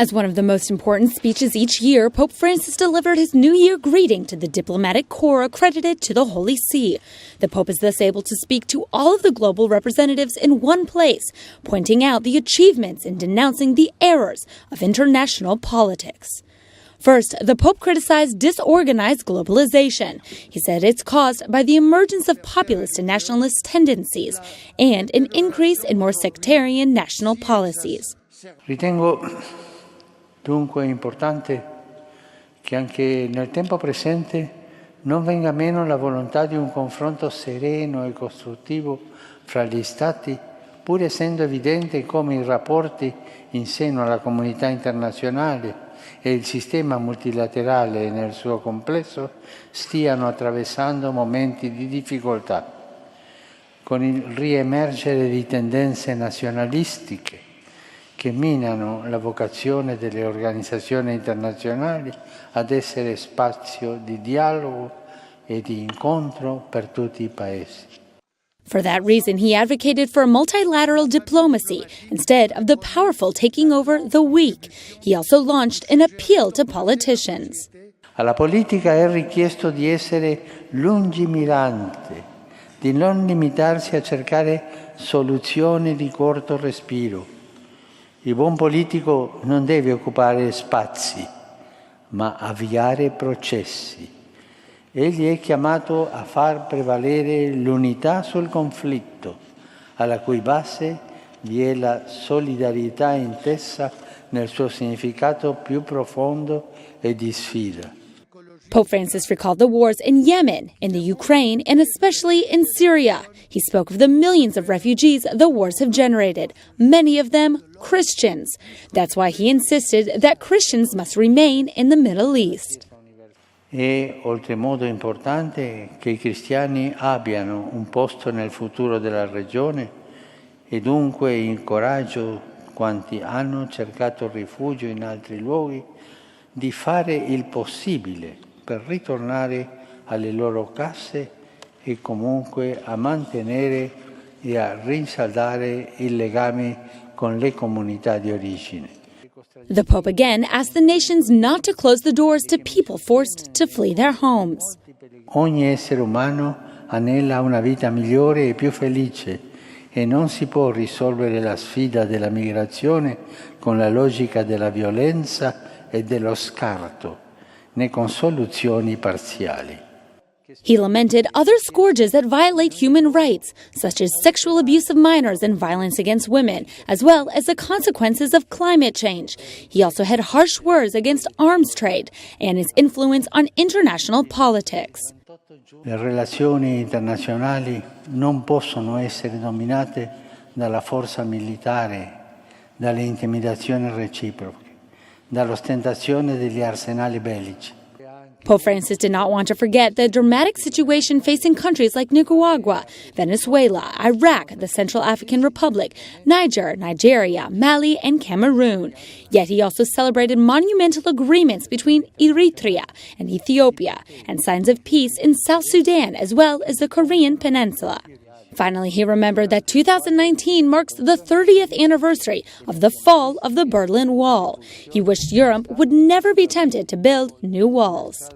As one of the most important speeches each year, Pope Francis delivered his New Year greeting to the diplomatic corps accredited to the Holy See. The Pope is thus able to speak to all of the global representatives in one place, pointing out the achievements and denouncing the errors of international politics. First, the Pope criticized disorganized globalization. He said it's caused by the emergence of populist and nationalist tendencies and an increase in more sectarian national policies. Ritengo dunque importante che anche nel tempo presente non venga meno la volontà di un confronto sereno e costruttivo fra gli Stati, pur essendo evidente come i rapporti in seno alla comunità internazionale e il sistema multilaterale nel suo complesso stiano attraversando momenti di difficoltà, con il riemergere di tendenze nazionalistiche che minano la vocazione delle organizzazioni internazionali ad essere spazio di dialogo e di incontro per tutti i paesi. For that reason, he advocated for multilateral diplomacy instead of the powerful taking over the weak. He also launched an appeal to politicians. Alla politica è richiesto di essere lungimirante, di non limitarsi a cercare soluzioni di corto respiro. Il buon politico non deve occupare spazi, ma avviare processi. Egli è chiamato a far prevalere l'unità sul conflitto, alla cui base vi è la solidarietà intesa nel suo significato più profondo e di sfida. Pope Francis recalled the wars in Yemen, in the Ukraine, and especially in Syria. He spoke of the millions of refugees the wars have generated, many of them Christians. That's why he insisted that Christians must remain in the Middle East. È oltremodo importante che i cristiani abbiano un posto nel futuro della regione e dunque incoraggio quanti hanno cercato rifugio in altri luoghi di fare il possibile per ritornare alle loro case e comunque a mantenere e a rinsaldare il legame con le comunità di origine. The Pope again asked the nations not to close the doors to people forced to flee their homes. Ogni essere umano anela una vita migliore e più felice e non si può risolvere la sfida della migrazione con la logica della violenza e dello scarto, né con soluzioni parziali. He lamented other scourges that violate human rights, such as sexual abuse of minors and violence against women, as well as the consequences of climate change. He also had harsh words against arms trade and its influence on international politics. Le relazioni internazionali non possono essere dominate dalla forza militare, dalle intimidazioni reciproche, dall'ostentazione degli arsenali bellici. Pope Francis did not want to forget the dramatic situation facing countries like Nicaragua, Venezuela, Iraq, the Central African Republic, Niger, Nigeria, Mali, and Cameroon. Yet he also celebrated monumental agreements between Eritrea and Ethiopia and signs of peace in South Sudan as well as the Korean Peninsula. Finally, he remembered that 2019 marks the 30th anniversary of the fall of the Berlin Wall. He wished Europe would never be tempted to build new walls.